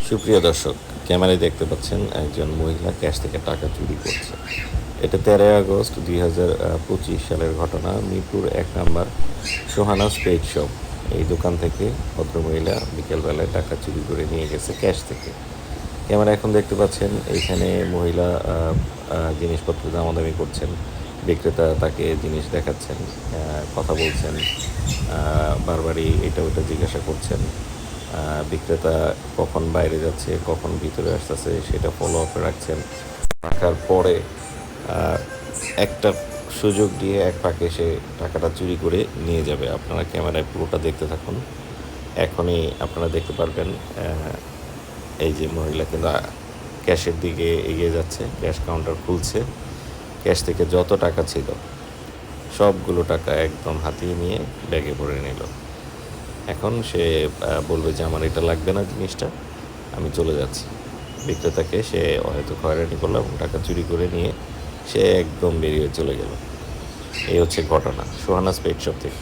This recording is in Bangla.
সুপ্রিয় দর্শক, ক্যামেরায় দেখতে পাচ্ছেন একজন মহিলা ক্যাশ থেকে টাকা চুরি করছে। এটা 13 আগস্ট 2025 সালের ঘটনা। মিরপুর 1 নম্বর সোহানাস পেট শপ, এই দোকান থেকে ভদ্রমহিলা বিকেলবেলায় টাকা চুরি করে নিয়ে গেছে ক্যাশ থেকে। ক্যামেরা এখন দেখতে পাচ্ছেন এইখানে মহিলা জিনিসপত্র দামাদামি করছেন। বিক্রেতা তাকে জিনিস দেখাচ্ছেন, কথা বলছেন, বারবারই এটা ওটা জিজ্ঞাসা করছেন। বিক্রেতা কখন বাইরে যাচ্ছে, কখন ভিতরে আসতেছে সেটা ফলো আপে রাখছেন। রাখার পরে একটা সুযোগ দিয়ে এক ফাঁকে সে টাকাটা চুরি করে নিয়ে যাবে। আপনারা ক্যামেরায় পুরোটা দেখতে থাকুন। এখনই আপনারা দেখতে পারবেন এই যে মহিলা কিন্তু ক্যাশের দিকে এগিয়ে যাচ্ছে, ক্যাশ কাউন্টার খুলছে। ক্যাশ থেকে যত টাকা ছিল সবগুলো টাকা একদম হাতিয়ে নিয়ে ব্যাগে ভরে নিল। এখন সে বলবে যে আমার এটা লাগবে না, জিনিসটা আমি চলে যাচ্ছি। বিক্রেতাকে সে হয়তো হয়রানি করলো এবং টাকা চুরি করে নিয়ে সে একদম বেরিয়ে চলে গেল। এই হচ্ছে ঘটনা সোহানাস পেট শপ থেকে।